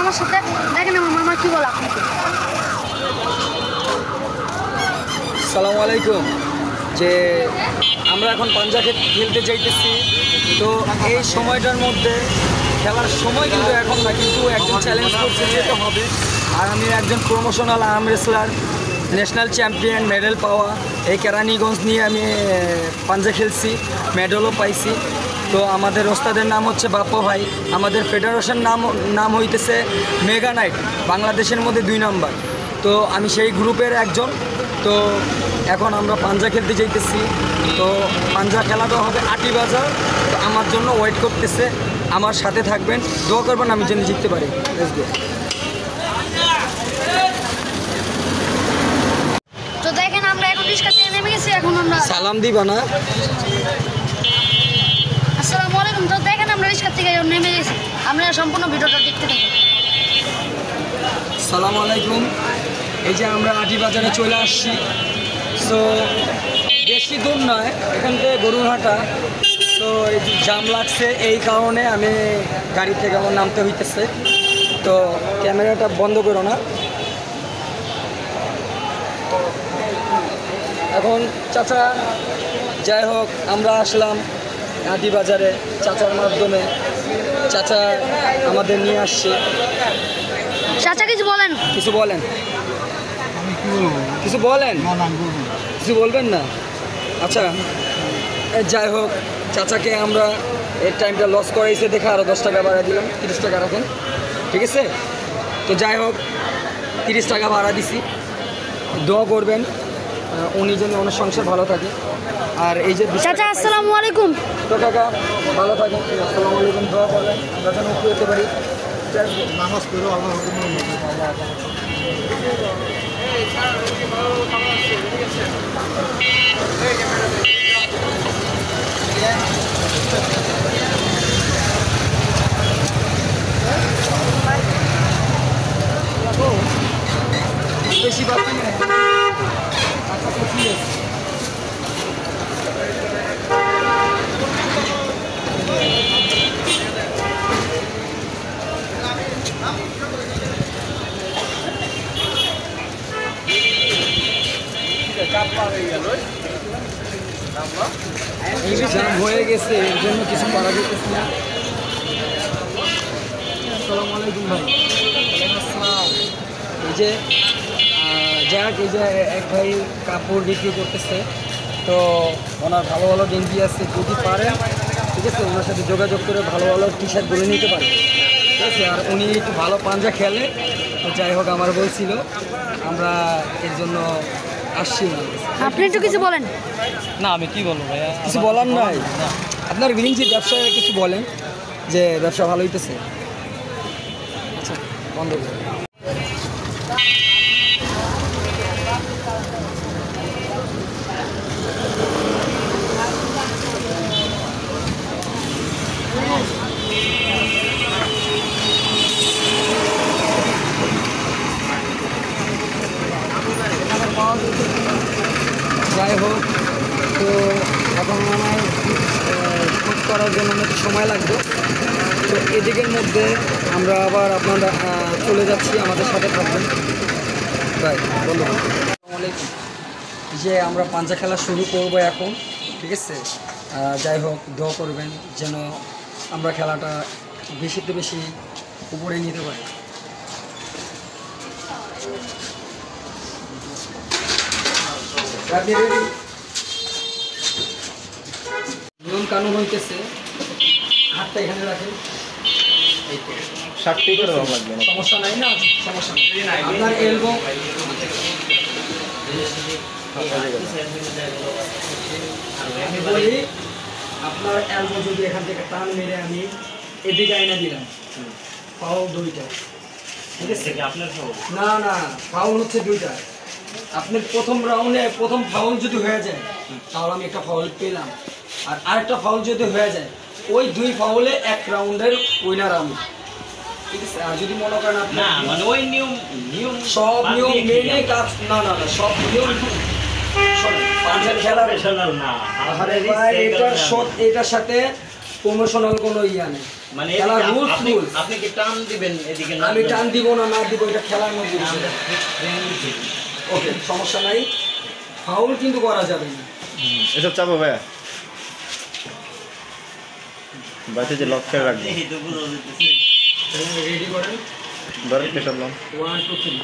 মামার সাথে, দেখেন আমার মামা কি বলে আপনাকে। আসসালামু আলাইকুম। যে আমরা এখন পাঞ্জা খেলতে যাইতেছি, তো এই সময়টার মধ্যে খেলার সময় কিন্তু এখন না, কিন্তু একজন চ্যালেঞ্জ করছে যেতে হবে। আর আমি একজন promotional arm wrestler, national champion, medal পাওয়া এই কেরানীগঞ্জ নিয়ে আমি পাঞ্জা খেলছি, মেডেলও পাইছি। তো আমাদের ওস্তাদের নাম হচ্ছে বাপ্পা ভাই, আমাদের ফেডারেশন নাম হইতেছে মেগা নাইট, বাংলাদেশের মধ্যে 2 নাম্বার। তো আমি সেই গ্রুপের একজন। তো এখন আমরা পাঞ্জা খেলতে যাইতেছি, তো পাঞ্জা খেলাটা হবে আটি বাজার। তো আমার জন্য ওয়েট করতেছে, আমার সাথে থাকবেন, দোয়া করবেন আমি যেন জিততে পারি। Let's go. তো দেখেন আমরা এখন রিস্কা থেকে নেমে গেছি, এখন আমরা সালাম দিবা না? আসসালামু আলাইকুম। তো দেখেন আমরা রিস্কা থেকে নেমে গেছি, আপনারা সম্পূর্ণ ভিডিওটা দেখতে থাকুন। সালামু আলাইকুম। এই যে আমরা আটি বাজারে চলে আসছি। সো বেশি দূর নয়, এখান থেকে গরুরহাটা। তো এই যে জাম লাগছে, এই কারণে আমি গাড়ি থেকে আমার নামতে হইতেছে। তো ক্যামেরাটা বন্ধ করো না। এখন চাচা, যাই হোক আমরা আসলাম আটি বাজারে চাচার মাধ্যমে। চাচা আমাদের নিয়ে আসছে। চাচা কিছু বলেন। কিছু বলেন, কিছু বলেন, কিছু বলবেন না? আচ্ছা, যাই হোক চাচাকে আমরা এর টাইমটা লস করাইছে দেখে আরও 10 টাকা ভাড়া দিলাম, 30 টাকা রাখেন, ঠিক আছে? তো যাই হোক 30 টাকা ভাড়া দিছি। দোয়া করবেন উনি যেন ওনার সংসার ভালো থাকে। আর এই যে চাচা আসসালামু আলাইকুম। তো কাকা ভালো থাকেন, আসসালামু আলাইকুম। দোয়া করবেন আমরা যেন উপরে যেতে পারি। নামাজ পড়ো আল্লাহ বেশি বাকি নেই। আচ্ছা তো ঠিক আছে। জাম হয়ে গেছে, এর জন্য কিছু করা যেতেছে না। আসসালামু আলাইকুম ভাই। এই যে যাক, এই যে এক ভাই কাপড় বিক্রি করতেছে, তো ওনার ভালো ভালো গেঞ্জি আছে, যদি পারেন ঠিক আছে ওনার সাথে যোগাযোগ করে ভালো ভালো টি শার্ট বলে নিতে পারে, ঠিক আছে? আর উনি একটু ভালো পাঞ্জা খেলে, তো যাই হোক আমার বলছিল, আমরা এর জন্য আসছি। আপনি একটু কিছু বলেন। না আমি কি বলবো ভাইয়া, কিছু বলার নাই? আপনার গেঞ্জি ব্যবসায় কিছু বলেন যে ব্যবসা ভালো হইতেছে। আচ্ছা বন্ধ করে যাই হোক। তো এখন আমার খোঁজ করার জন্য অনেক সময় লাগবে। তো এদিকের মধ্যে আমরা আবার আপনারা চলে যাচ্ছি, আমাদের সাথে থাকবেন। তাই বলো। আসসালামু আলাইকুম। যে আমরা পাঞ্জা খেলা শুরু করবো এখন, ঠিক আছে? যাই হোক দোয়া করবেন যেন আমরা খেলাটা বেশিতে বেশি উপরে নিতে পারি। নিয়ম কানুন হইতেছে, হাতটা এখানে রাখেন, এই তো 60 করে লাগবে না, সমস্যা নাই না? সমস্যা নেই। আপনার এলবো আমি বলি, আপনার এলবো যদি এখান থেকে টান মেরে আমি এদিকে আইনা দিলাম, ফাউল 2টা, ঠিক আছে? আপনার না না, ফাউল হচ্ছে 2টা। আপনার প্রথম রাউন্ডে প্রথম ফাউল যদি হয়ে যায় তাহলে আমি একটা ফাউল পেলাম, আর আরেকটা ফাউল যদি হয়ে যায় ওই 2 ফাউলে 1 রাউন্ডের উইনার আমি, ঠিক আছে? আর যদি মনে করেন আপনি না মানে ওই নিয়ম সব নিয়ম মেনে কাজ, না না না সব নিয়ম পাঞ্জার খেলার না আরে ভাই, এটার সাথে প্রমোশনাল কোনো ইয়া নেই মানে খেলার এদিকে rules, আপনি rules। আপনি কি টান দিবেন এদিকে না আমি টান দিব না না দিব এটা খেলার মধ্যে আমরা friendly খেলি। ওকে সমস্যা নাই ফাউল কিন্তু করা যাবে না এসব চাপো ভাইয়া বাড়িতে যে লক করে রাখবে এই তো বুঝা যাইতেছে। রেডি করেন ধরেন প্রেশার লাম 1 2 3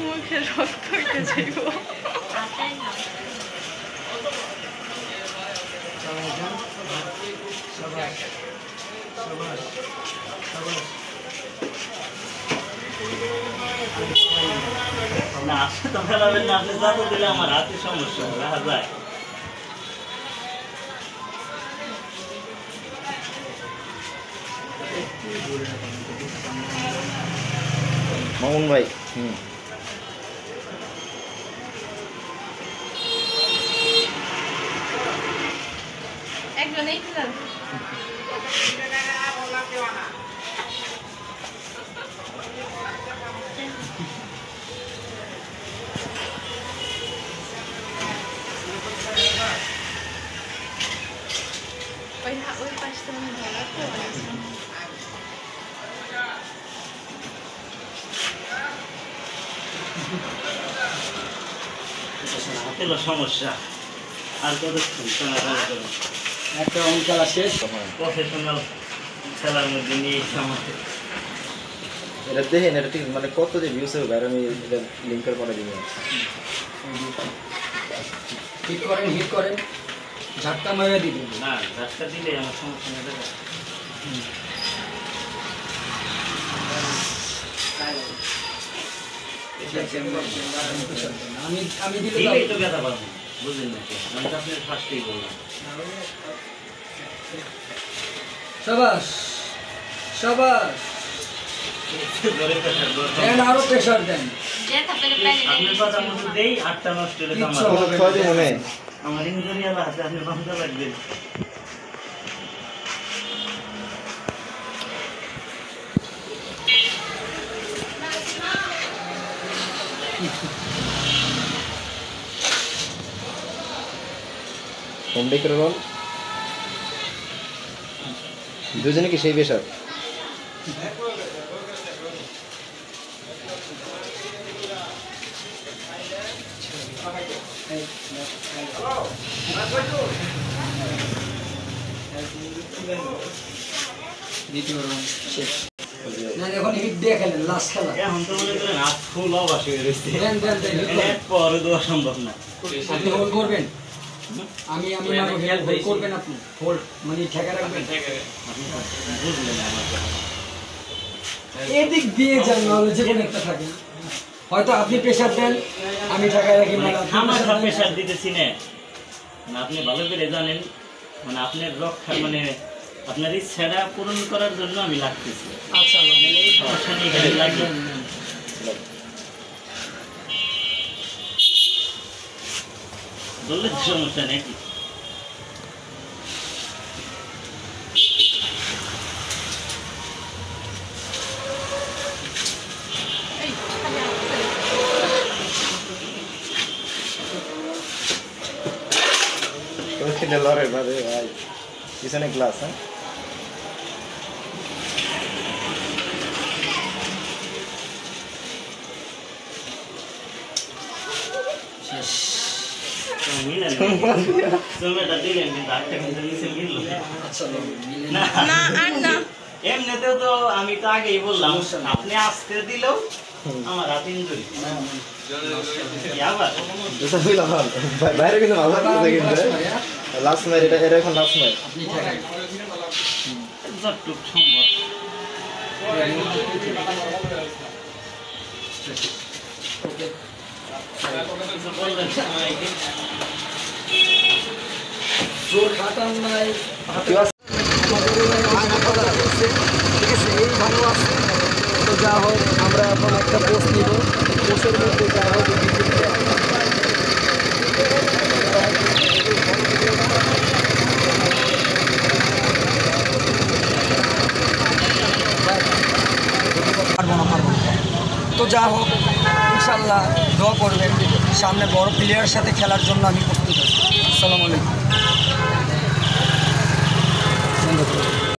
মুখে রক্ত উঠে যাইব না আপনি তো ফেলাবেন না আপনি যাবো দিলে আমার হাতে সমস্যা দেখা যায় মামুন ভাই একজনেই খেলাম ওই পাশটা আমি ধরা তো হাতের সমস্যা আর কতক্ষণ টানাটানি করুন একটা রাউন্ড খেলা শেষ প্রফেশনাল খেলার মধ্যে নিয়ে এসে আমাকে এটা দেখেন এটা ঠিক মানে কত যে ভিউস হবে আর আমি এটা লিঙ্কের পরে দিব হিট করেন ঝাটকা মারা দিবেন না ধাক্কা দিলে আমার সমস্যা নেই দেখা আমি আমি দিলে দিলেই তো ব্যথা পাবো বুঝলেন নাকি আমি তো আপনার ফার্স্টেই বললাম শাবাশ শাবাশ ধরে প্রেশার দেন আরো প্রেসার দেন যে থাকলে প্রাইজ আপনার কথা মতো দেই 8টা নষ্ট হলে তো কিচ্ছু আমার হবে না। ছয় দিন মনে আমার ইঞ্জুরি আলা হাতে আপনি বান্ধা লাগবেন হোম ডেকের রোল দুজনে কি সেই পেশার দ্বিতীয় রাউন্ড শেষ না এখন হিট দিয়ে খেলেন লাস্ট খেলা এখন তো মনে করেন হাত ফুল অবাস হয়ে রয়েছে দেন দেন দেন hit করেন। পরে দেওয়া সম্ভব না আপনি হোল্ড করবেন আমি আমি মারবো হোল্ড করবেন আপনি হোল্ড মানে ঠেকা রাখবেন বুঝলেন আমার কথা এদিক দিয়ে যান নাহলে যে কোনো একটা থাকে হয়তো আপনি প্রেসার দেন আমি ঠেকা রাখি মানে মানে আপনি আমার pressure দেন। প্রেশার দিতেছি না মানে আপনি ভালো করে জানেন মানে আপনার রক্ষা মানে আপনার ইচ্ছাটা পূরণ করার জন্য আমি লাগতেছি আচ্ছা মানে এই সমস্যা নিয়ে এখানে লাগবে বললে তো সমস্যা নেই তোর খেলে লড়ে ভাই ভাই পিছনে গ্লাস হ্যাঁ মিলেন সময়টা দিলেন কিন্তু আটটা কিন্তু নিচে মিলল আচ্ছা মিলে না না আর না এমনিতেও তো আমি তো আগেই বললাম আপনি আসতে দিলেও আমার হাত ইঞ্জুরি আবার এটা হইলাম বাইরে কিন্তু ভালো লাগছে কিন্তু লাস্ট ম্যাচ এটা এখন লাস্ট ম্যাচ আপনি ঠেকাই যতটুক সম্ভব ওকে বললেন আমাকে জোর খাটান নাই কেউ আছে? ঠিক আছে এই ভালো আছে তো যা হোক আমরা এখন একটা পোস্ট নিব পোস্টের মধ্যে যা হোক যা হোক ইনশাল্লাহ দোয়া করবেন, সামনে বড় প্লেয়ারের সাথে খেলার জন্য আমি প্রস্তুত আছি। আসসালামু আলাইকুম।